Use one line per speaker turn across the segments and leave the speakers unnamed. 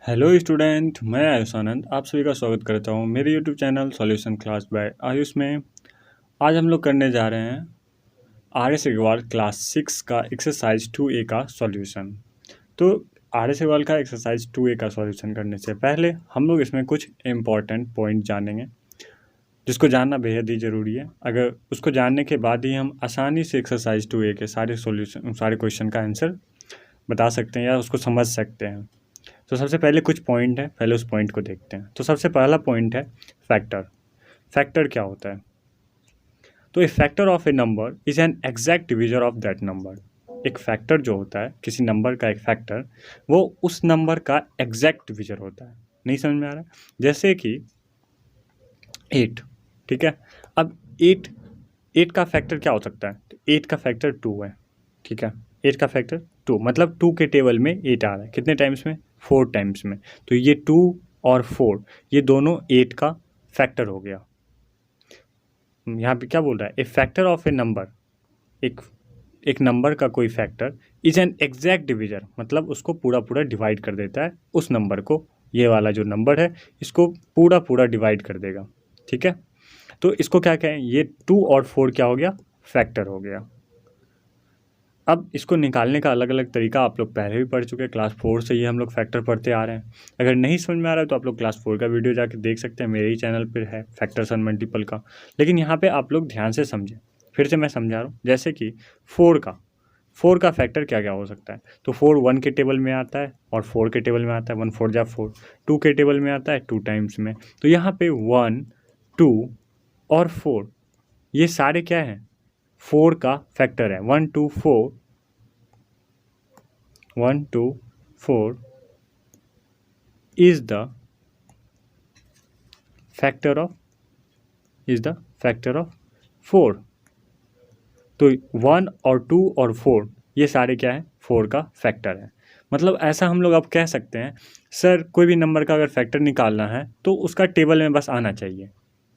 Hello student, मैं आयुष आनंद आप सभी का स्वागत करता हूँ मेरे YouTube channel solution class by Ayush में। आज हम लोग करने जा रहे हैं आर एस अग्रवाल क्लास 6 का एक्सरसाइज 2A का सॉल्यूशन। तो आर एस अग्रवाल का एक्सरसाइज 2A का सॉल्यूशन करने से पहले हम लोग इसमें कुछ इम्पॉर्टेंट पॉइंट जानेंगे जिसको जानना बेहद ही ज़रूरी है। अगर उसको जानने के बाद ही हम आसानी से एक्सरसाइज 2A के सारे क्वेश्चन का आंसर बता सकते हैं या उसको समझ सकते हैं। तो सबसे पहले कुछ पॉइंट है, पहले उस पॉइंट को देखते हैं। तो सबसे पहला पॉइंट है फैक्टर। फैक्टर क्या होता है? तो a factor of a number is an exact divisor of that number. एक फैक्टर जो होता है, किसी नंबर का एक फैक्टर, वो उस नंबर का एग्जैक्ट डिवीजर होता है। नहीं समझ में आ रहा है? जैसे कि 8, ठीक है। अब 8 का फैक्टर क्या हो सकता है? तो 8 का फैक्टर 2 है, ठीक है। 8 का फैक्टर 2 मतलब 2 के टेबल में 8 आ रहा है। कितने टाइम्स में? 4 टाइम्स में। तो ये 2 और 4 ये दोनों 8 का फैक्टर हो गया। यहाँ पे क्या बोल रहा है? ए फैक्टर ऑफ ए नंबर, एक नंबर का कोई factor is an exact divisor, मतलब उसको पूरा पूरा डिवाइड कर देता है उस नंबर को। ये वाला जो नंबर है इसको पूरा पूरा डिवाइड कर देगा, ठीक है। तो इसको क्या कहें? ये 2 और 4 क्या हो गया? फैक्टर हो गया। अब इसको निकालने का अलग अलग तरीका आप लोग पहले भी पढ़ चुके हैं, क्लास 4 से ही हम लोग फैक्टर पढ़ते आ रहे हैं। अगर नहीं समझ में आ रहा है तो आप लोग क्लास 4 का वीडियो जाके देख सकते हैं, मेरे ही चैनल पर है फैक्टर्स एंड मल्टीपल का। लेकिन यहाँ पे आप लोग ध्यान से समझें, फिर से मैं समझा रहा हूँ। जैसे कि 4 का फैक्टर क्या क्या हो सकता है? तो 4 1 के टेबल में आता है और 4 के टेबल में आता है, 1 4 जा 4। 2 के टेबल में आता है 2 टाइम्स में। तो यहाँ पे 1 2 और 4 ये सारे क्या हैं? 4 का फैक्टर है। 1 2 4 1 2 4 is the factor of 4। तो 1 और 2 और 4 ये सारे क्या है? 4 का फैक्टर है। मतलब ऐसा हम लोग अब कह सकते हैं, सर कोई भी नंबर का अगर फैक्टर निकालना है तो उसका टेबल में बस आना चाहिए,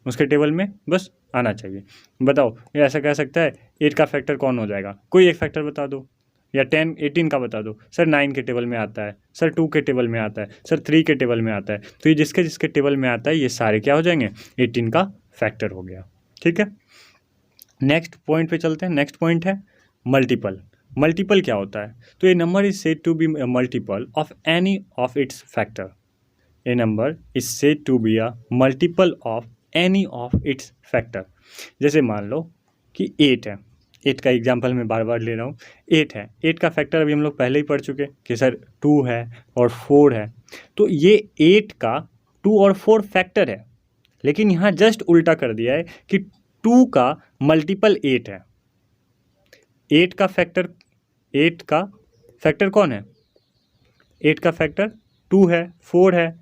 उसके टेबल में बस आना चाहिए। बताओ, ये ऐसा कह सकता है 8 का फैक्टर कौन हो जाएगा? कोई एक फैक्टर बता दो, या 10 18 का बता दो। सर 9 के टेबल में आता है, सर 2 के टेबल में आता है, सर 3 के टेबल में आता है। तो ये जिसके जिसके टेबल में आता है ये सारे क्या हो जाएंगे? 18 का फैक्टर हो गया, ठीक है। नेक्स्ट पॉइंट पे चलते हैं। नेक्स्ट पॉइंट है मल्टीपल। मल्टीपल क्या होता है? तो a number is said to be multiple of any of its factor. A number is said to be a multiple of any of its factor. जैसे मान लो कि 8 है, 8 का एग्जाम्पल मैं बार बार ले रहा हूँ। 8 है, 8 का फैक्टर अभी हम लोग पहले ही पढ़ चुके कि सर 2 है और 4 है। तो ये 8 का 2 और 4 फैक्टर है, लेकिन यहाँ जस्ट उल्टा कर दिया है कि 2 का मल्टीपल 8 है। 8 का फैक्टर कौन है? 8 का फैक्टर 2 है, 4 है,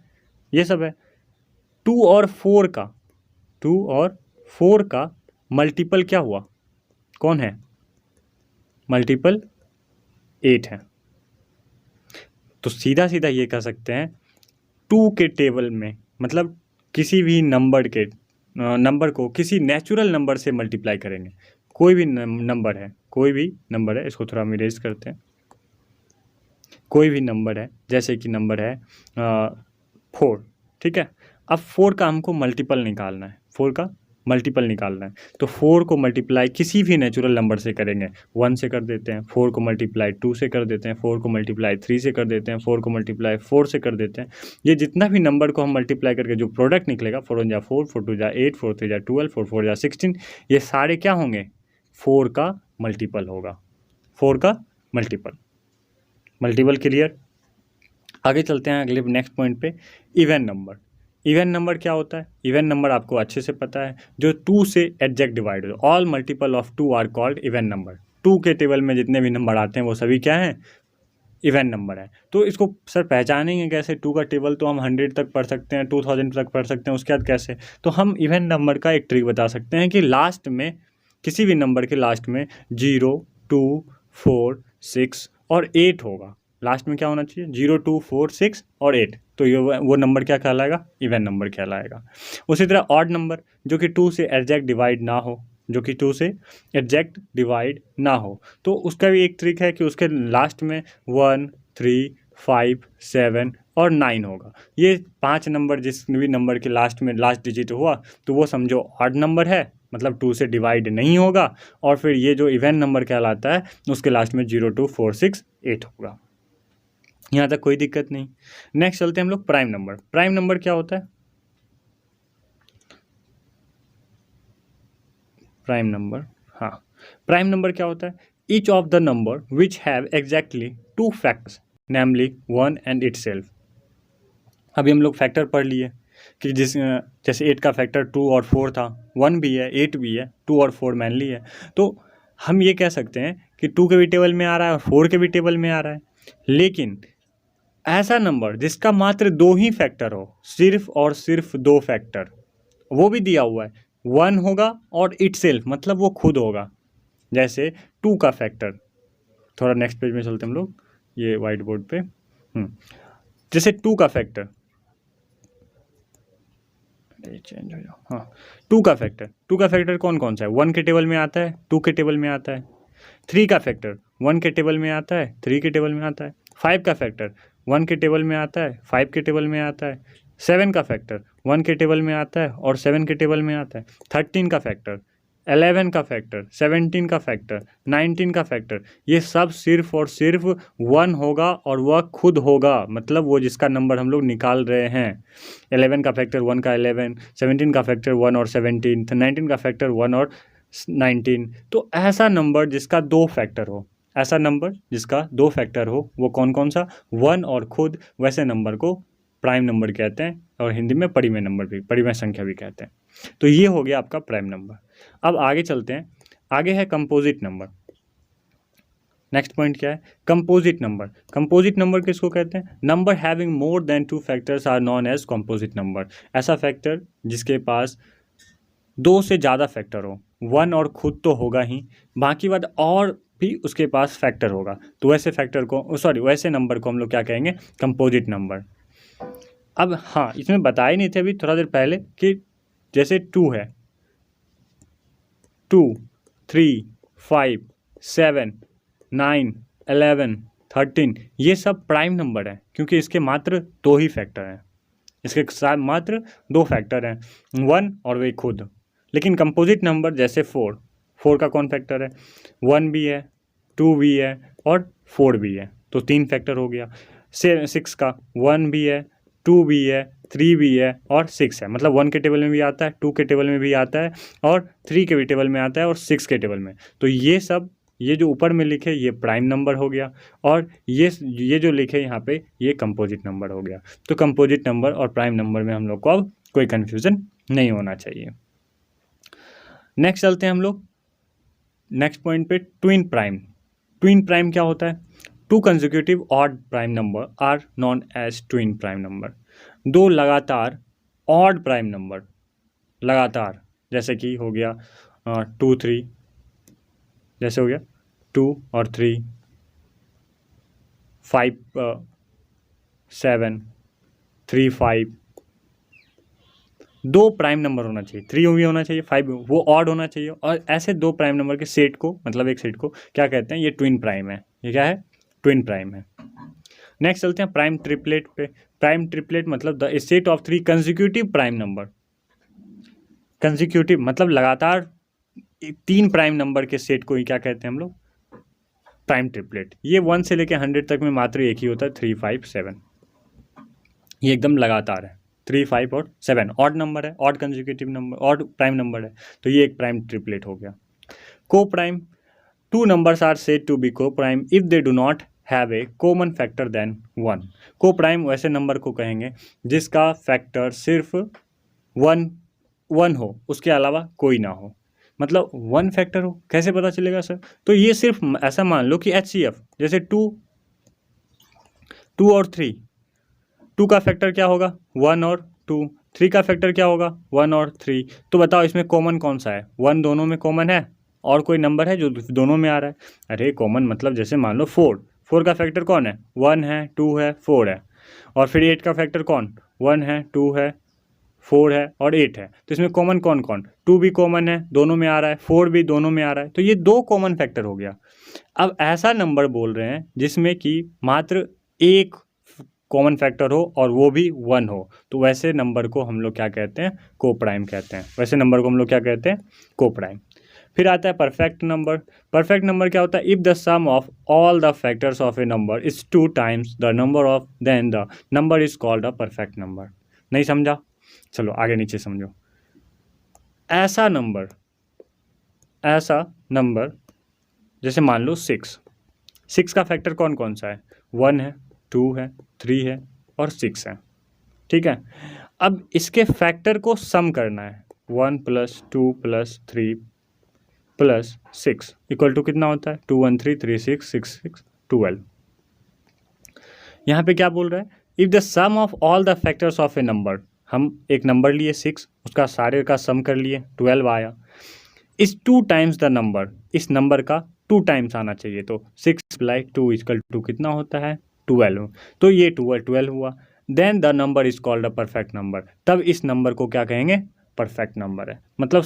ये सब है। 2 और 4 का मल्टीपल क्या हुआ? कौन है? मल्टीपल 8 है। तो सीधा सीधा ये कह सकते हैं 2 के टेबल में, मतलब किसी भी नंबर को किसी नेचुरल नंबर से मल्टीप्लाई करेंगे। कोई भी नंबर है, इसको थोड़ा हम इरेज करते हैं। कोई भी नंबर है, जैसे कि नंबर है 4, ठीक है। अब 4 का हमको मल्टीपल निकालना है, 4 का मल्टीपल निकालना है। तो 4 को मल्टीप्लाई किसी भी नेचुरल नंबर से करेंगे। 1 से कर देते हैं, 4 को मल्टीप्लाई 2 से कर देते हैं, 4 को मल्टीप्लाई 3 से कर देते हैं, 4 को मल्टीप्लाई 4 से कर देते हैं। ये जितना भी नंबर को हम मल्टीप्लाई करके जो प्रोडक्ट निकलेगा, 4 1 जा 4, 4 2 जा 8, 4 3 जा 12, 4 4 जा 16, ये सारे क्या होंगे? 4 का मल्टीपल होगा। 4 का मल्टीपल क्लियर। आगे चलते हैं अगले नेक्स्ट पॉइंट पे, इवन नंबर। इवन नंबर क्या होता है? इवन नंबर आपको अच्छे से पता है, जो 2 से एग्जैक्ट डिवाइड हो। All multiple of 2 are called even number. 2 के टेबल में जितने भी नंबर आते हैं वो सभी क्या हैं? इवन नंबर है। तो इसको सर पहचानेंगे कैसे? 2 का टेबल तो हम 100 तक पढ़ सकते हैं, 2000 तक पढ़ सकते हैं, उसके बाद कैसे? तो हम इवन नंबर का एक ट्रिक बता सकते हैं कि लास्ट में, किसी भी नंबर के लास्ट में 0 2 4 6 और 8 होगा। लास्ट में क्या होना चाहिए? 0 2 4 6 और 8। तो ये वो नंबर क्या कहलाएगा? इवन नंबर कहलाएगा। उसी तरह ऑड नंबर, जो कि 2 से एग्जैक्ट डिवाइड ना हो, तो उसका भी एक ट्रिक है कि उसके लास्ट में 1 3 5 7 और 9 होगा। ये 5 नंबर जिस भी नंबर के लास्ट में लास्ट डिजिट हुआ तो वो समझो ऑड नंबर है, मतलब 2 से डिवाइड नहीं होगा। और फिर ये जो इवन नंबर कहलाता है उसके लास्ट में 0, 2, 4, 6, 8 होगा। यहाँ तक कोई दिक्कत नहीं। नेक्स्ट चलते हैं हम लोग प्राइम नंबर। प्राइम नंबर क्या होता है? प्राइम नंबर, हाँ, प्राइम नंबर क्या होता है? Each of the number which have exactly 2 factors namely 1 and itself. अभी हम लोग फैक्टर पढ़ लिए कि जैसे 8 का फैक्टर 2 और 4 था, 1 भी है 8 भी है, 2 और 4 मैनली है। तो हम ये कह सकते हैं कि 2 के भी टेबल में आ रहा है और 4 के भी टेबल में आ रहा है। लेकिन ऐसा नंबर जिसका मात्र 2 ही फैक्टर हो, सिर्फ और सिर्फ 2 फैक्टर, वो भी दिया हुआ है, 1 होगा और इटसेल्फ मतलब वो खुद होगा। जैसे 2 का फैक्टर, थोड़ा नेक्स्ट पेज में चलते हम लोग, ये वाइट बोर्ड पे। जैसे 2 का फैक्टर, चेंज हो जाओ, हाँ, 2 का फैक्टर कौन कौन सा है? 1 के टेबल में आता है, 2 के टेबल में आता है। 3 का फैक्टर 1 के टेबल में आता है, 3 के टेबल में आता है। 5 का फैक्टर 1 के टेबल में आता है, 5 के टेबल में आता है। 7 का फैक्टर 1 के टेबल में आता है और 7 के टेबल में आता है। 13 का फैक्टर, 11 का फैक्टर, 17 का फैक्टर, 19 का फैक्टर, ये सब सिर्फ और सिर्फ 1 होगा और वह खुद होगा, मतलब वो जिसका नंबर हम लोग निकाल रहे हैं। 11 का फैक्टर 1 का 11, 17 का फैक्टर 1 और 17, 19 का फैक्टर 1 और 19। तो ऐसा नंबर जिसका 2 फैक्टर हो, ऐसा नंबर जिसका 2 फैक्टर हो, वो कौन कौन सा? 1 और खुद, वैसे नंबर को प्राइम नंबर कहते हैं और हिंदी में परिमेय नंबर भी, परिमेय संख्या भी कहते हैं। तो ये हो गया आपका प्राइम नंबर। अब आगे चलते हैं, आगे है कंपोजिट नंबर। नेक्स्ट पॉइंट क्या है? Composite number. कंपोजिट नंबर किसको कहते हैं? Number having more than 2 factors are known as composite number. ऐसा फैक्टर जिसके पास 2 से ज़्यादा फैक्टर हो, 1 और खुद तो होगा ही, बाकी बात और भी उसके पास फैक्टर होगा, तो वैसे फैक्टर को, वैसे नंबर को हम लोग क्या कहेंगे? Composite number. अब हाँ, इसमें बताए नहीं थे अभी थोड़ा देर पहले कि जैसे 2 है, 2, 3, 5, 7, 9, 11, 13, ये सब प्राइम नंबर है क्योंकि इसके मात्र 2 ही फैक्टर हैं, इसके साथ मात्र 2 फैक्टर हैं, 1 और वे खुद। लेकिन कंपोजिट नंबर जैसे 4 का कौन फैक्टर है? 1 भी है, 2 भी है और 4 भी है, तो 3 फैक्टर हो गया। 6 का 1 भी है, 2 भी है, 3 भी है और 6 है, मतलब 1 के टेबल में भी आता है, 2 के टेबल में भी आता है और 3 के भी टेबल में आता है और 6 के टेबल में। तो ये सब, ये जो ऊपर में लिखे ये प्राइम नंबर हो गया और ये जो लिखे यहाँ पे ये कंपोजिट नंबर हो गया। तो कंपोजिट नंबर और प्राइम नंबर में हम लोग को अब कोई कन्फ्यूज़न नहीं होना चाहिए। नेक्स्ट चलते हैं हम लोग नेक्स्ट पॉइंट पे, ट्विन प्राइम। ट्विन प्राइम क्या होता है? 2 consecutive odd prime number are known as twin prime number. 2 लगातार ऑड प्राइम नंबर, लगातार, जैसे कि हो गया 2, 3, जैसे हो गया 2 और 3, 5, 7, 3, 5, 2 प्राइम नंबर होना चाहिए, 3 भी होना चाहिए, 5 वो ऑड होना चाहिए, और ऐसे 2 प्राइम नंबर के सेट को, मतलब एक सेट को क्या कहते हैं? ये ट्विन प्राइम है। ये क्या है? ट्विन प्राइम है। नेक्स्ट चलते हैं प्राइम ट्रिपलेट पे। प्राइम ट्रिपलेट मतलब the set of 3 consecutive prime number. Consecutive मतलब लगातार 3 प्राइम नंबर के सेट को ही क्या कहते हैं हम लोग? Prime triplet. ये 1 से लेकर 100 तक में मात्र एक ही होता है, 3, 5, 7। ये एकदम लगातार है, 3, 5 और 7 ऑड नंबर है, odd consecutive number, odd prime number है, तो ये एक प्राइम ट्रिपलेट हो गया। को prime, 2 numbers are said to be co-prime if they do not have a common factor than 1। को प्राइम वैसे नंबर को कहेंगे जिसका फैक्टर सिर्फ 1 हो, उसके अलावा कोई ना हो। मतलब 1 फैक्टर हो, कैसे पता चलेगा सर? तो ये सिर्फ ऐसा मान लो कि HCF जैसे 2 और 3, 2 का फैक्टर क्या होगा? 1 और 2, 3 का फैक्टर क्या होगा? 1 और 3। तो बताओ इसमें कॉमन कौन सा है? 1 दोनों में कॉमन है, और कोई नंबर है जो दोनों में आ रहा है? अरे कॉमन मतलब जैसे मान लो 4 का फैक्टर कौन है? 1 है, 2 है, 4 है। और फिर 8 का फैक्टर कौन? 1 है, 2 है, 4 है और 8 है। तो इसमें कॉमन कौन कौन? 2 भी कॉमन है, दोनों में आ रहा है, 4 भी दोनों में आ रहा है, तो ये 2 कॉमन फैक्टर हो गया। अब ऐसा नंबर बोल रहे हैं जिसमें कि मात्र एक कॉमन फैक्टर हो और वो भी 1 हो, तो वैसे नंबर को हम लोग क्या कहते हैं, को प्राइम कहते हैं। वैसे नंबर को हम लोग क्या कहते हैं, को प्राइम। फिर आता है परफेक्ट नंबर। परफेक्ट नंबर क्या होता है, if the sum of all the factors of a number is 2 times the number of then the number is called a perfect number. नहीं समझा, चलो आगे नीचे समझो। ऐसा नंबर जैसे मान लो 6 का फैक्टर कौन कौन सा है, 1 है, 2 है, 3 है और 6 है, ठीक है। अब इसके फैक्टर को सम करना है, 1 + 2 + 3 + 6 इक्वल टू कितना होता है, 2 1 3 3 6 6 6 12। यहाँ पे क्या बोल रहा है, if the sum of all the factors of a number, हम एक नंबर लिए 6, उसका सारे का सम कर लिए 12 आया, इस 2 टाइम्स द नंबर, इस नंबर का 2 टाइम्स आना चाहिए, तो 6 + 2 इक्वल टू कितना होता है, 12। तो ये 12 हुआ, then the number is called a perfect number, तब इस नंबर को क्या कहेंगे, परफेक्ट नंबर है। मतलब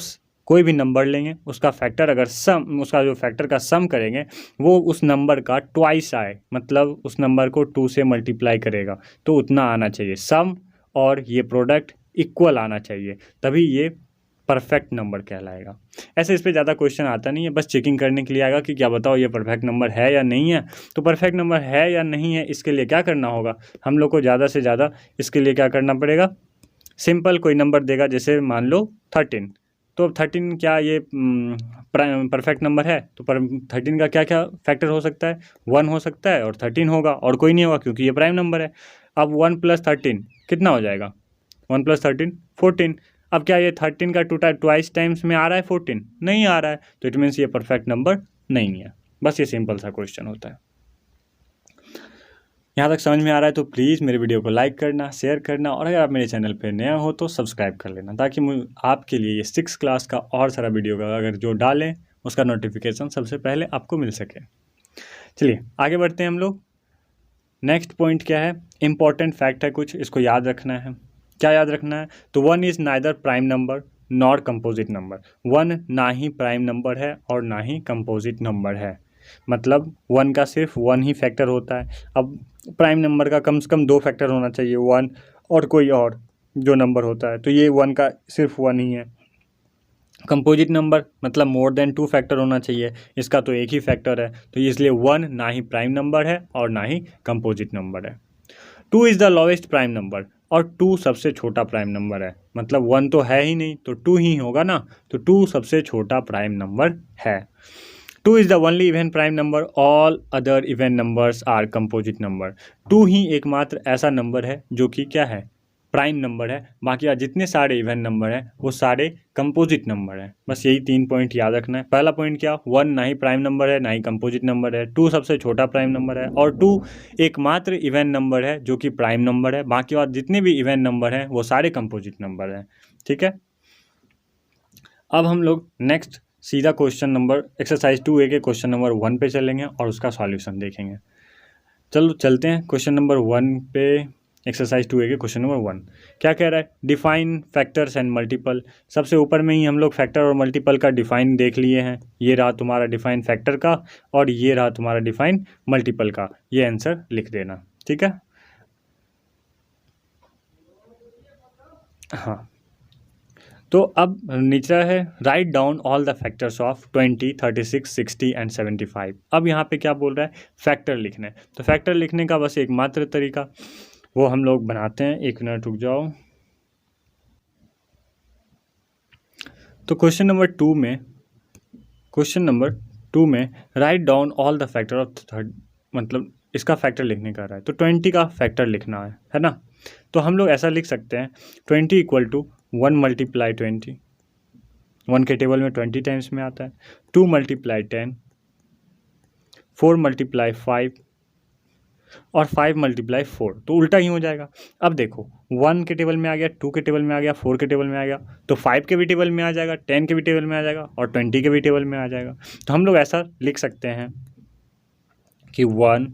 कोई भी नंबर लेंगे, उसका फैक्टर अगर उसका जो फैक्टर का सम करेंगे वो उस नंबर का ट्वाइस आए, मतलब उस नंबर को 2 से मल्टीप्लाई करेगा, तो उतना आना चाहिए सम, और ये प्रोडक्ट इक्वल आना चाहिए, तभी ये परफेक्ट नंबर कहलाएगा। ऐसे इस पर ज़्यादा क्वेश्चन आता नहीं है, बस चेकिंग करने के लिए आएगा कि क्या बताओ ये परफेक्ट नंबर है या नहीं है। तो परफेक्ट नंबर है या नहीं है, इसके लिए क्या करना होगा, हम लोग को ज़्यादा से ज़्यादा इसके लिए क्या करना पड़ेगा, सिंपल कोई नंबर देगा, जैसे मान लो 13, तो 13 क्या ये परफेक्ट नंबर है, तो 13 का क्या क्या फैक्टर हो सकता है, 1 हो सकता है और 13 होगा, और कोई नहीं होगा क्योंकि ये प्राइम नंबर है। अब 1 + 13 कितना हो जाएगा, 1 + 13 14। अब क्या ये 13 का ट्वाइस टाइम्स में आ रहा है, 14 नहीं आ रहा है, तो इट मीन्स ये परफेक्ट नंबर नहीं है। बस ये सिंपल सा क्वेश्चन होता है। यहाँ तक समझ में आ रहा है तो प्लीज़ मेरे वीडियो को लाइक करना, शेयर करना, और अगर आप मेरे चैनल पर नया हो तो सब्सक्राइब कर लेना, ताकि आपके लिए ये 6 क्लास का और सारा वीडियो का अगर जो डालें उसका नोटिफिकेशन सबसे पहले आपको मिल सके। चलिए आगे बढ़ते हैं हम लोग। नेक्स्ट पॉइंट क्या है, इंपॉर्टेंट फैक्ट है कुछ, इसको याद रखना है। क्या याद रखना है, तो 1 is neither prime number nor composite number. 1 ना ही प्राइम नंबर है और ना ही कंपोजिट नंबर है, मतलब 1 का सिर्फ 1 ही फैक्टर होता है। अब प्राइम नंबर का कम से कम 2 फैक्टर होना चाहिए, 1 और कोई और जो नंबर होता है, तो ये 1 का सिर्फ 1 ही है। कंपोजिट नंबर मतलब मोर देन 2 फैक्टर होना चाहिए, इसका तो एक ही फैक्टर है, तो इसलिए 1 ना ही प्राइम नंबर है और ना ही कंपोजिट नंबर है। 2 is the lowest prime number, और 2 सबसे छोटा प्राइम नंबर है, मतलब 1 तो है ही नहीं तो 2 ही होगा ना, तो 2 सबसे छोटा प्राइम नंबर है। 2 is the only even prime number, all other even numbers are composite number. 2 ही एकमात्र ऐसा नंबर है जो कि क्या है, प्राइम नंबर है, बाकी जितने सारे इवन नंबर हैं वो सारे कंपोजिट नंबर हैं। बस यही 3 पॉइंट याद रखना है। पहला पॉइंट क्या, 1 ना ही प्राइम नंबर है ना ही कंपोजिट नंबर है, 2 सबसे छोटा प्राइम नंबर है, और 2 एकमात्र इवन नंबर है जो कि प्राइम नंबर है, बाकी और जितने भी इवन नंबर हैं वो सारे कंपोजिट नंबर हैं। ठीक है, अब हम लोग नेक्स्ट सीधा क्वेश्चन नंबर एक्सरसाइज 2A के क्वेश्चन नंबर 1 पे चलेंगे और उसका सॉल्यूशन देखेंगे। चलो चलते हैं क्वेश्चन नंबर 1 पे। एक्सरसाइज 2A के क्वेश्चन नंबर 1 क्या कह रहा है, डिफाइन फैक्टर्स एंड मल्टीपल। सबसे ऊपर में ही हम लोग फैक्टर और मल्टीपल का डिफाइन देख लिए हैं, ये रहा तुम्हारा डिफाइन फैक्टर का और ये रहा तुम्हारा डिफाइन मल्टीपल का, ये आंसर लिख देना। ठीक है, हाँ, तो अब नीचे है write down all the factors of 20 36 60 and 75। अब यहाँ पे क्या बोल रहा है, फैक्टर लिखना है, तो फैक्टर लिखने का बस एकमात्र तरीका वो हम लोग बनाते हैं। 1 मिनट रुक जाओ। तो क्वेश्चन नंबर 2 में write down all the factor of मतलब इसका फैक्टर लिखने का रहा है, तो 20 का फैक्टर लिखना है ना। तो हम लोग ऐसा लिख सकते हैं 20 इक्वल टू 1 × 20, 1 के टेबल में 20 टाइम्स में आता है, 2 × 10, 4 × 5 और 5 × 4, तो उल्टा ही हो जाएगा। अब देखो 1 के टेबल में आ गया, 2 के टेबल में आ गया, 4 के टेबल में आ गया, तो 5 के भी टेबल में आ जाएगा, 10 के भी टेबल में आ जाएगा और 20 के भी टेबल में आ जाएगा। तो हम लोग ऐसा लिख सकते हैं कि 1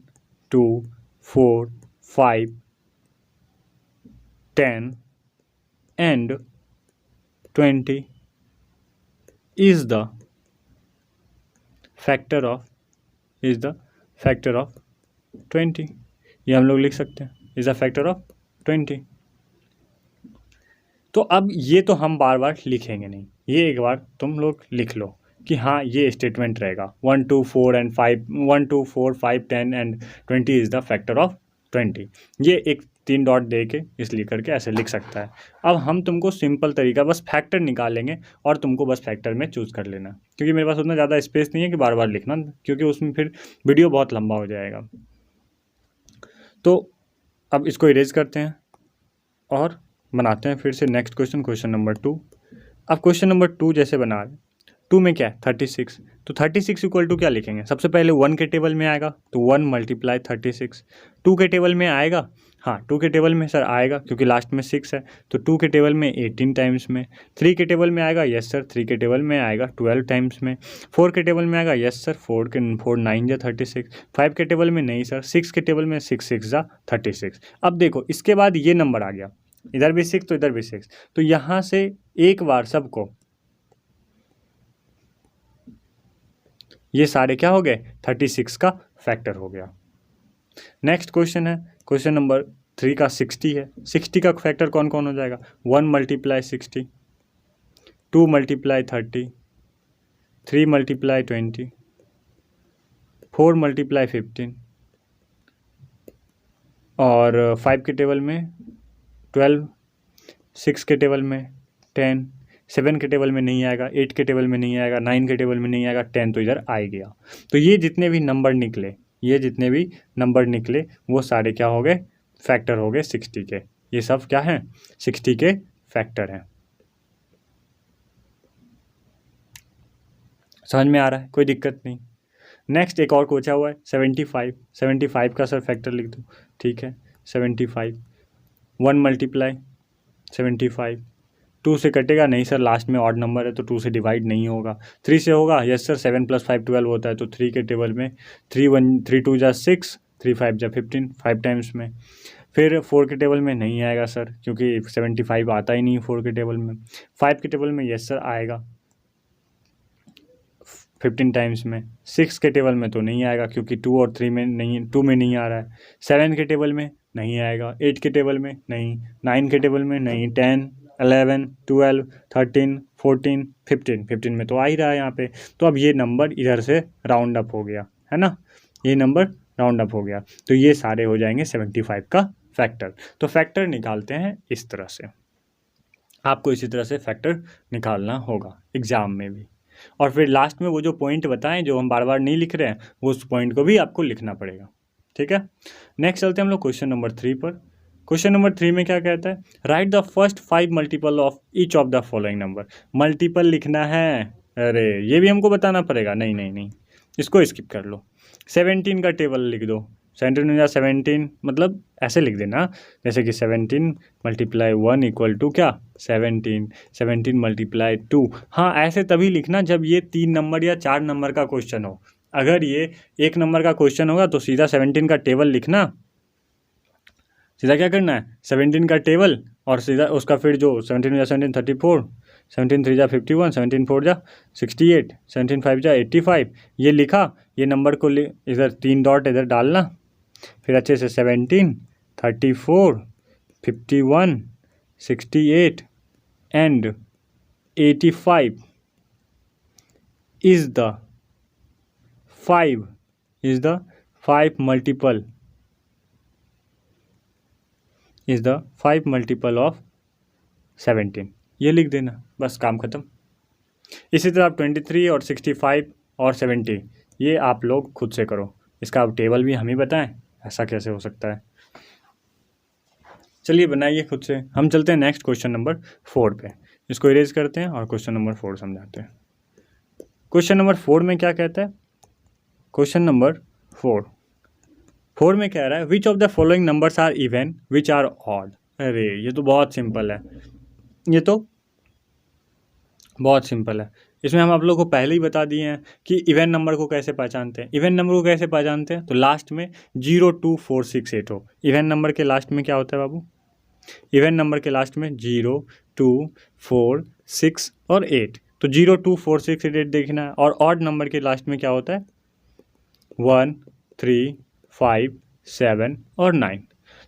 2 4 5 10 and 20 is the factor of 20। ये हम लोग लिख सकते हैं, इज़ द फैक्टर ऑफ 20। तो अब ये तो हम बार बार लिखेंगे नहीं, ये एक बार तुम लोग लिख लो कि हाँ ये स्टेटमेंट रहेगा 1 2 4 and 5 1 2 4 5 10 and 20 is the factor of 20। ये एक 3 डॉट दे के इसलिए करके ऐसे लिख सकता है। अब हम तुमको सिंपल तरीका बस फैक्टर निकालेंगे और तुमको बस फैक्टर में चूज़ कर लेना, क्योंकि मेरे पास उतना ज़्यादा स्पेस नहीं है कि बार बार लिखना, क्योंकि उसमें फिर वीडियो बहुत लंबा हो जाएगा। तो अब इसको इरेज करते हैं और बनाते हैं फिर से नेक्स्ट क्वेश्चन, क्वेश्चन नंबर 2। अब क्वेश्चन नंबर 2 जैसे बना रहे, 2 में क्या है 36, तो 36 इक्वल टू क्या लिखेंगे, सबसे पहले 1 के टेबल में आएगा तो 1 मल्टीप्लाई 36। 2 के टेबल में आएगा, हाँ 2 के टेबल में सर आएगा क्योंकि लास्ट में 6 है, तो 2 के टेबल में 18 टाइम्स में। 3 के टेबल में आएगा, यस सर 3 के टेबल में आएगा 12 टाइम्स में। 4 के टेबल में आएगा, यस सर 4 9 जा 36। 5 के टेबल में नहीं सर, 6 के टेबल में 6 6 जा 36। अब देखो इसके बाद ये नंबर आ गया, इधर भी 6 तो इधर भी 6, तो यहाँ से एक बार सबको ये सारे क्या हो गए 36 का फैक्टर हो गया। नेक्स्ट क्वेश्चन है क्वेश्चन नंबर 3 का 60 है। 60 का फैक्टर कौन कौन हो जाएगा, 1 मल्टीप्लाई 60, 2 मल्टीप्लाई 30, 3 मल्टीप्लाई 20, 4 मल्टीप्लाई 15 और 5 के टेबल में 12, 6 के टेबल में 10, 7 के टेबल में नहीं आएगा, 8 के टेबल में नहीं आएगा, 9 के टेबल में नहीं आएगा, 10 तो इधर आ गया। तो ये जितने भी नंबर निकले, ये जितने भी नंबर निकले वो सारे क्या हो गए फैक्टर हो गए 60 के। ये सब क्या हैं 60 के फैक्टर हैं। समझ में आ रहा है, कोई दिक्कत नहीं। नेक्स्ट एक और पूछा हुआ है 75। 75 का सर फैक्टर लिख दो, ठीक है 75। 1 मल्टीप्लाई 75, 2 से कटेगा नहीं सर, लास्ट में ऑड नंबर है तो 2 से डिवाइड नहीं होगा। 3 से होगा, यस सर 7 + 5 12 होता है, तो 3 के टेबल में 3 2 जा 6, 3 5 जा 15 5 टाइम्स में। फिर 4 के टेबल में नहीं आएगा सर, क्योंकि 75 आता ही नहीं 4 के टेबल में। 5 के टेबल में यस सर आएगा 15 टाइम्स में। 6 के टेबल में तो नहीं आएगा क्योंकि 2 और 3 में नहीं, 2 में नहीं आ रहा है। 7 के टेबल में नहीं आएगा, 8 के टेबल में नहीं, 9 के टेबल में नहीं, 10 11 12 13 14 15 में तो आ ही रहा है यहाँ पे। तो अब ये नंबर इधर से राउंड अप हो गया है ना, ये नंबर राउंड अप हो गया, तो ये सारे हो जाएंगे 75 का फैक्टर। तो फैक्टर निकालते हैं इस तरह से, आपको इसी तरह से फैक्टर निकालना होगा एग्ज़ाम में भी। और फिर लास्ट में वो जो पॉइंट बताएं जो हम बार बार नहीं लिख रहे हैं, वो उस पॉइंट को भी आपको लिखना पड़ेगा, ठीक है। नेक्स्ट चलते हैं हम लोग क्वेश्चन नंबर 3 पर। क्वेश्चन नंबर 3 में क्या कहता है, right the first 5 multiple of each of the following number. Multiple लिखना है, अरे ये भी हमको बताना पड़ेगा, नहीं नहीं नहीं, इसको स्किप कर लो। 17 का टेबल लिख दो, 17 या 17 मतलब ऐसे लिख देना जैसे कि 17 मल्टीप्लाई 1 इक्वल टू क्या 17, 17 मल्टीप्लाई 2। हाँ ऐसे तभी लिखना जब ये 3 नंबर या 4 नंबर का क्वेश्चन हो। अगर ये 1 नंबर का क्वेश्चन होगा तो सीधा 17 का टेबल लिखना, सीधा क्या करना है 17 का टेबल और सीधा उसका फिर जो 17 या 17 34, 17 3 जा 51, 17 4 जा 68, 17 5 जा 85, ये लिखा, ये नंबर को इधर 3 डॉट इधर डालना, फिर अच्छे से 17 34 51 68 and 85 is the 5 multiple is the 5 multiple of 17, ये लिख देना, बस काम ख़त्म। इसी तरह आप 23 और 65 और 70 ये आप लोग खुद से करो, इसका आप टेबल भी हम ही बताएं, ऐसा कैसे हो सकता है। चलिए बनाइए खुद से। हम चलते हैं नेक्स्ट क्वेश्चन नंबर 4 पे, इसको इरेज करते हैं और क्वेश्चन नंबर 4 समझाते हैं। क्वेश्चन नंबर 4 में क्या कहता है, क्वेश्चन नंबर 4 में कह रहा है which of the following numbers are even which are odd. अरे ये तो बहुत सिंपल है, ये तो बहुत सिंपल है। इसमें हम आप लोगों को पहले ही बता दिए हैं कि इवन नंबर को कैसे पहचानते हैं। इवन नंबर को कैसे पहचानते हैं, तो लास्ट में 0 2 4 6 8 हो। इवन नंबर के लास्ट में क्या होता है बाबू, इवन नंबर के लास्ट में 0 2 4 6 और 8, तो 0 2 4 6 8 देखना है। और ऑड नंबर के लास्ट में क्या होता है 1 3 5 7 और 9।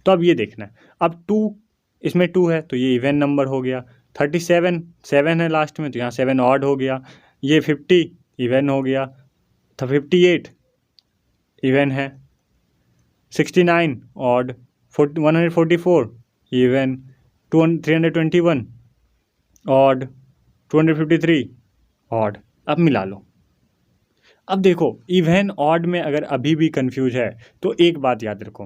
तो अब ये देखना है, अब 2 इसमें 2 है तो ये इवन नंबर हो गया, 37 7 है लास्ट में तो यहाँ 7 ऑड हो गया, ये 50 इवन हो गया, तो 58 इवन है, 69 ऑड, 144 इवन, 321 ऑड, 253 ऑड। अब मिला लो। अब देखो इवन ऑड में अगर अभी भी कंफ्यूज है तो एक बात याद रखो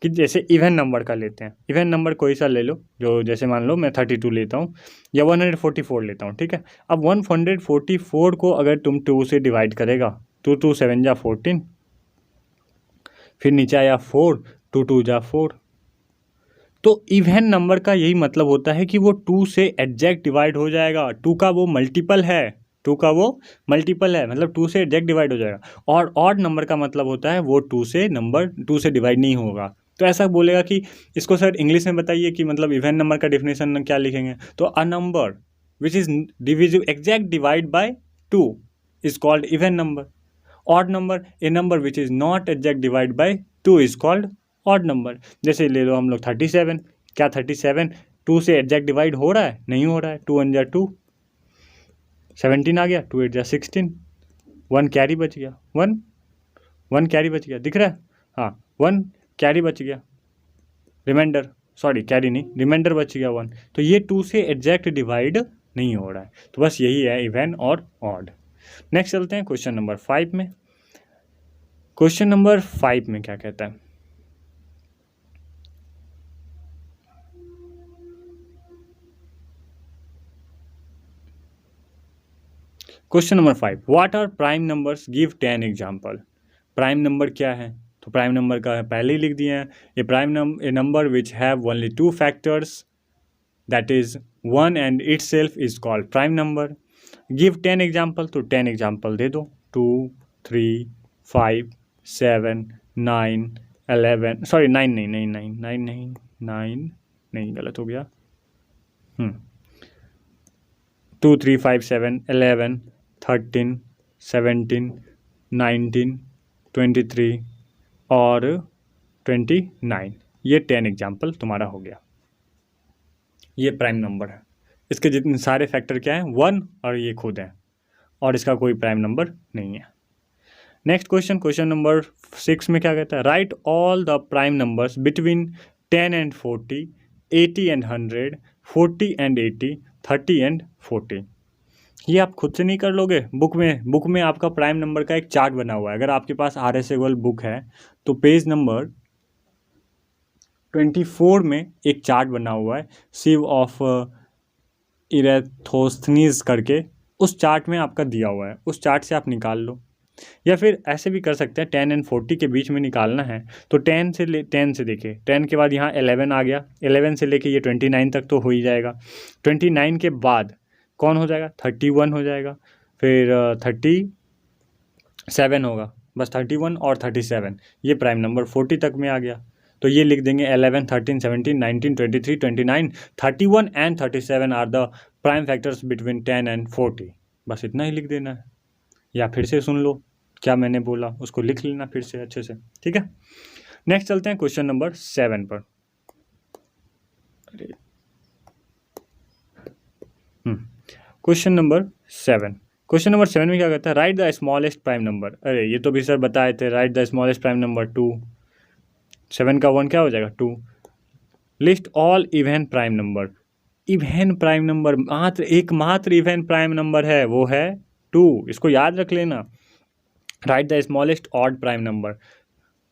कि जैसे इवन नंबर का लेते हैं, इवन नंबर कोई सा ले लो, जो जैसे मान लो मैं 32 लेता हूँ या 144 लेता हूँ, ठीक है। अब 144 को अगर तुम 2 से डिवाइड करेगा, 2 2 7 जा 14, फिर नीचे आया 4, 2 2 जा 4, तो इवन नंबर का यही मतलब होता है कि वो 2 से एग्जैक्ट डिवाइड हो जाएगा, 2 का वो मल्टीपल है, 2 का वो मल्टीपल है, मतलब 2 से एग्जैक्ट डिवाइड हो जाएगा। और ऑड नंबर का मतलब होता है वो 2 से डिवाइड नहीं होगा। तो ऐसा बोलेगा कि इसको सर इंग्लिश में बताइए कि मतलब इवन नंबर का डिफिनेशन क्या लिखेंगे, तो a number which is divisible exact divide by 2 is called even number. Odd number A number which is not exact divide by 2 is called odd number. जैसे ले लो हम लोग 37, क्या 37 2 से एग्जैक्ट डिवाइड हो रहा है? नहीं हो रहा है, 2 1 जा 2, 17 आ गया, 2 8 जा 16, 1 कैरी बच गया, 1 कैरी बच गया, दिख रहा है? हाँ 1 कैरी बच गया, रिमाइंडर, सॉरी कैरी नहीं, रिमाइंडर बच गया 1। तो ये 2 से एग्जैक्ट डिवाइड नहीं हो रहा है, तो बस यही है इवन और ऑड। नेक्स्ट चलते हैं क्वेश्चन नंबर 5 में। क्वेश्चन नंबर 5 में क्या कहता है, question number 5, what are prime numbers, give 10 example. Prime number क्या है? तो प्राइम नंबर का पहले ही लिख दिए हैं, a number which have only 2 factors that is 1 and itself is called prime number. Give 10 example, तो 10 एग्जाम्पल दे दो, 2 3 5 7 9 11, सॉरी 9 नहीं नहीं 9 9 नहीं 9 नहीं, गलत हो गया, 2 3 5 7 11 13 17 19 23 और 29, ये 10 एग्जाम्पल तुम्हारा हो गया। ये प्राइम नंबर है, इसके जितने सारे फैक्टर क्या हैं 1 और ये खुद हैं, और इसका कोई प्राइम नंबर नहीं है। नेक्स्ट क्वेश्चन, क्वेश्चन नंबर 6 में क्या कहता है, right all the prime numbers between 10 and 40, 80 and 100, 40 and 80, 30 and 40। ये आप खुद से नहीं कर लोगे, बुक में आपका प्राइम नंबर का एक चार्ट बना हुआ है। अगर आपके पास RSAGOL बुक है तो पेज नंबर 24 में एक चार्ट बना हुआ है, सिव ऑफ इरेथोस्थनीज करके, उस चार्ट में आपका दिया हुआ है, उस चार्ट से आप निकाल लो। या फिर ऐसे भी कर सकते हैं, 10 एंड 40 के बीच में निकालना है तो 10 से देखिए, 10 के बाद यहाँ 11 आ गया, 11 से लेके ये 29 तक तो हो ही जाएगा। 29 के बाद कौन हो जाएगा, 31 हो जाएगा, फिर 37 होगा, बस 31 और 37, ये प्राइम नंबर 40 तक में आ गया। तो ये लिख देंगे 11 13 17 19 23 29 31 and 37 are the prime factors between 10 and 40। बस इतना ही लिख देना है, या फिर से सुन लो क्या मैंने बोला, उसको लिख लेना फिर से अच्छे से, ठीक है। नेक्स्ट चलते हैं क्वेश्चन नंबर 7 पर। क्वेश्चन नंबर 7, क्वेश्चन नंबर 7 में क्या कहता है, right the smallest prime number. अरे ये तो भी सर बताए थे, right the smallest prime number 2, 7 का 1 क्या हो जाएगा 2। List all even prime number. Even prime number एकमात्र इवन प्राइम नंबर है, वो है 2, इसको याद रख लेना। Right the smallest odd prime number,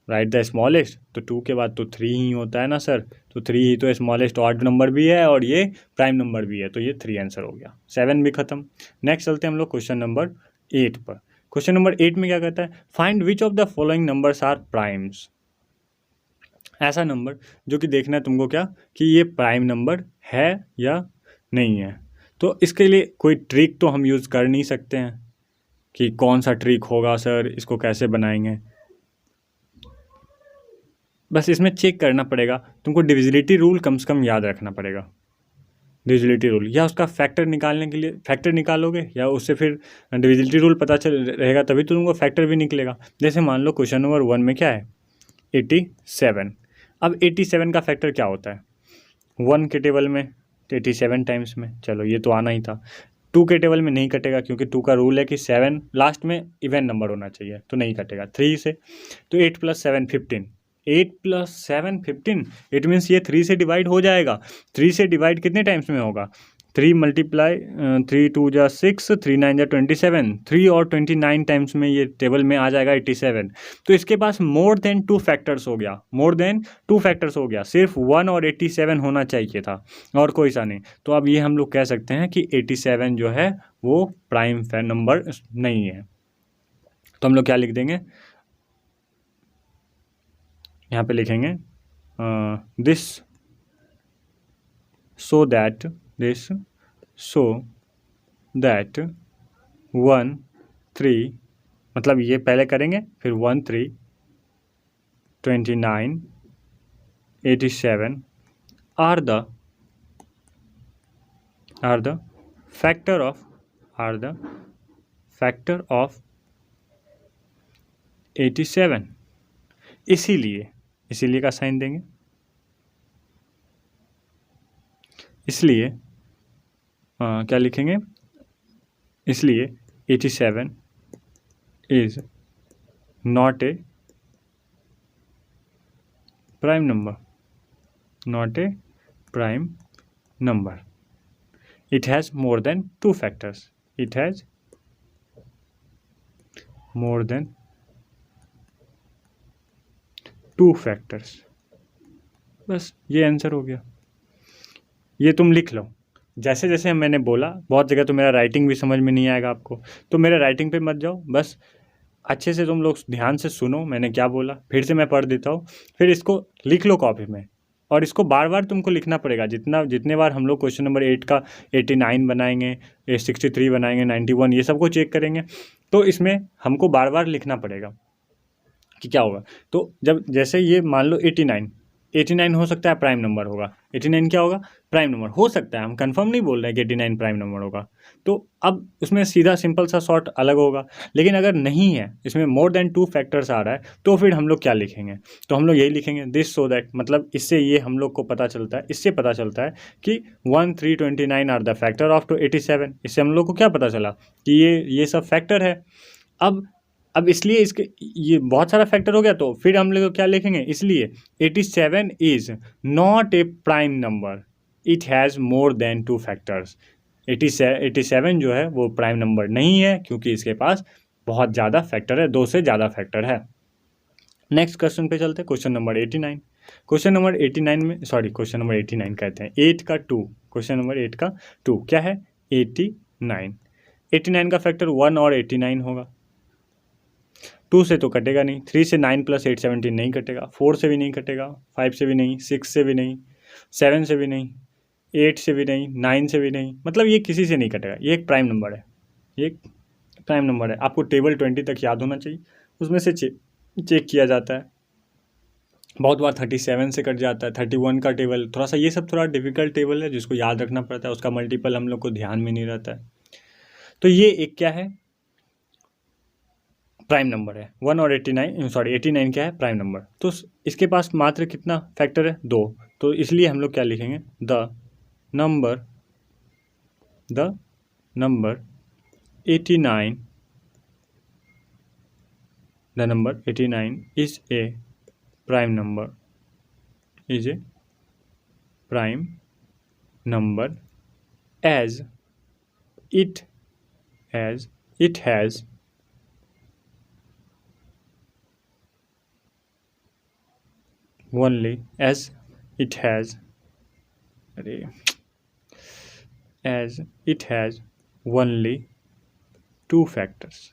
right the smallest, तो 2 के बाद तो 3 ही होता है ना सर, तो 3 ही तो स्मॉलेस्ट ऑड नंबर भी है और ये प्राइम नंबर भी है, तो ये 3 आंसर हो गया, 7 भी खत्म। नेक्स्ट चलते हैं हम लोग क्वेश्चन नंबर 8 पर। क्वेश्चन नंबर 8 में क्या कहता है, find which of the following numbers are primes. ऐसा नंबर जो कि देखना है तुमको क्या कि ये प्राइम नंबर है या नहीं है। तो इसके लिए कोई ट्रिक तो हम यूज़ कर नहीं सकते हैं कि कौन सा ट्रिक होगा सर, इसको कैसे बनाएंगे। बस इसमें चेक करना पड़ेगा तुमको, डिविजिबिलिटी रूल कम से कम याद रखना पड़ेगा। डिविजिबिलिटी रूल या उसका फैक्टर निकालने के लिए फैक्टर निकालोगे, या उससे फिर डिविजिबिलिटी रूल पता चल रहेगा तभी तो तुमको फैक्टर भी निकलेगा। जैसे मान लो क्वेश्चन नंबर 1 में क्या है 87, अब 87 का फैक्टर क्या होता है? 1 के टेबल में 87 टाइम्स में, चलो ये तो आना ही था। 2 के टेबल में नहीं कटेगा क्योंकि 2 का रूल है कि 7 लास्ट में इवन नंबर होना चाहिए, तो नहीं कटेगा। 3 से तो 8 + 7 15, 8 + 7 15, इट मीन्स ये 3 से डिवाइड हो जाएगा। 3 से डिवाइड कितने टाइम्स में होगा? 3 × 3 2 = 6, 3 9 = 27, 3 और 29 टाइम्स में ये टेबल में आ जाएगा 87। तो इसके पास मोर देन 2 फैक्टर्स हो गया, मोर देन 2 फैक्टर्स हो गया, सिर्फ 1 और 87 होना चाहिए था और कोई सा नहीं। तो अब ये हम लोग कह सकते हैं कि 87 जो है वो प्राइम नंबर नहीं है। तो हम लोग क्या लिख देंगे, यहाँ पे लिखेंगे दिस सो दैट 1 3, मतलब ये पहले करेंगे फिर 1 3 29 87 are the factor of 87। इसीलिए का साइन देंगे, इसलिए क्या लिखेंगे, इसलिए 87 is not a prime number, it has more than 2 factors, it has more than 2 factors। बस ये आंसर हो गया। ये तुम लिख लो जैसे जैसे मैंने बोला। बहुत जगह तो मेरा राइटिंग भी समझ में नहीं आएगा आपको, तो मेरे राइटिंग पे मत जाओ, बस अच्छे से तुम लोग ध्यान से सुनो मैंने क्या बोला, फिर से मैं पढ़ देता हूँ, फिर इसको लिख लो कॉपी में। और इसको बार बार तुमको लिखना पड़ेगा, जितने बार हम लोग क्वेश्चन नंबर 8 का 89 बनाएंगे, 63 बनाएंगे, 91 ये सबको चेक करेंगे, तो इसमें हमको बार बार लिखना पड़ेगा कि क्या होगा। तो जब जैसे ये मान लो 89 हो सकता है प्राइम नंबर होगा, 89 क्या होगा? प्राइम नंबर हो सकता है, हम कंफर्म नहीं बोल रहे हैं कि 89 प्राइम नंबर होगा। तो अब उसमें सीधा सिंपल सा शॉर्ट अलग होगा। लेकिन अगर नहीं है, इसमें मोर देन 2 फैक्टर्स आ रहा है, तो फिर हम लोग क्या लिखेंगे? तो हम लोग यही लिखेंगे दिस सो दैट, मतलब इससे ये हम लोग को पता चलता है, इससे पता चलता है कि 1 3 29 आर द फैक्टर ऑफ 87। इससे हम लोग को क्या पता चला कि ये सब फैक्टर है। अब इसलिए इसके ये बहुत सारा फैक्टर हो गया, तो फिर हम लोग क्या लिखेंगे, इसलिए 87 is not a prime number, it has more than 2 factors. 87 जो है वो प्राइम नंबर नहीं है क्योंकि इसके पास बहुत ज़्यादा फैक्टर है, 2 से ज़्यादा फैक्टर है। नेक्स्ट क्वेश्चन पे चलते हैं, क्वेश्चन नंबर 89। क्वेश्चन नंबर 89 कहते हैं 8 का 2, क्वेश्चन नंबर 8 का 2 क्या है? 89 का फैक्टर 1 और 89 होगा। 2 से तो कटेगा नहीं, 3 से 9 + 8 17 नहीं कटेगा, 4 से भी नहीं कटेगा, 5 से भी नहीं, 6 से भी नहीं, 7 से भी नहीं, 8 से भी नहीं, 9 से भी नहीं, मतलब ये किसी से नहीं कटेगा। ये एक प्राइम नंबर है, ये एक प्राइम नंबर है। आपको टेबल 20 तक याद होना चाहिए, उसमें से चेक किया जाता है। बहुत बार 37 से कट जाता है, 31 का टेबल थोड़ा सा, ये सब थोड़ा डिफिकल्ट टेबल है जिसको याद रखना पड़ता है, उसका मल्टीपल हम लोग को ध्यान में नहीं रहता है। तो ये एक क्या है? प्राइम नंबर है। 1 और 89 क्या है? Prime number. तो इसके पास मात्र कितना फैक्टर है? 2। तो इसलिए हम लोग क्या लिखेंगे, the number 89 is a prime number as it has only only 2 factors।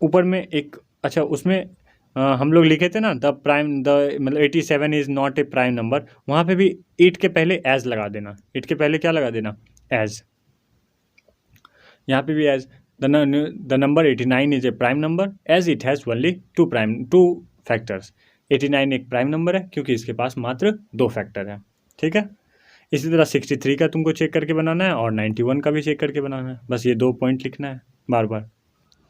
ऊपर में एक अच्छा उसमें हम लोग लिखे थे ना मतलब 87 is not a prime number, वहाँ पे भी इट के पहले एज लगा देना। इट के पहले क्या लगा देना? एज। यहाँ पे भी as the number 89 is a prime number as it has only 2 factors. 89 एक प्राइम नंबर है क्योंकि इसके पास मात्र 2 फैक्टर है। ठीक है, इसी तरह 63 का तुमको चेक करके बनाना है और 91 का भी चेक करके बनाना है। बस ये 2 पॉइंट लिखना है बार बार।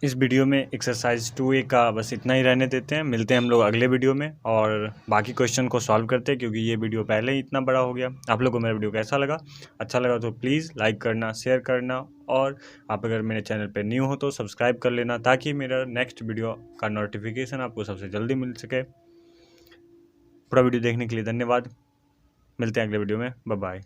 इस वीडियो में एक्सरसाइज 2A का बस इतना ही रहने देते हैं। मिलते हैं हम लोग अगले वीडियो में और बाकी क्वेश्चन को सॉल्व करते हैं, क्योंकि ये वीडियो पहले ही इतना बड़ा हो गया। आप लोगों को मेरा वीडियो कैसा लगा? अच्छा लगा तो प्लीज़ लाइक करना, शेयर करना, और आप अगर मेरे चैनल पर न्यू हो तो सब्सक्राइब कर लेना, ताकि मेरा नेक्स्ट वीडियो का नोटिफिकेशन आपको सबसे जल्दी मिल सके। पूरा वीडियो देखने के लिए धन्यवाद। मिलते हैं अगले वीडियो में। Bye bye.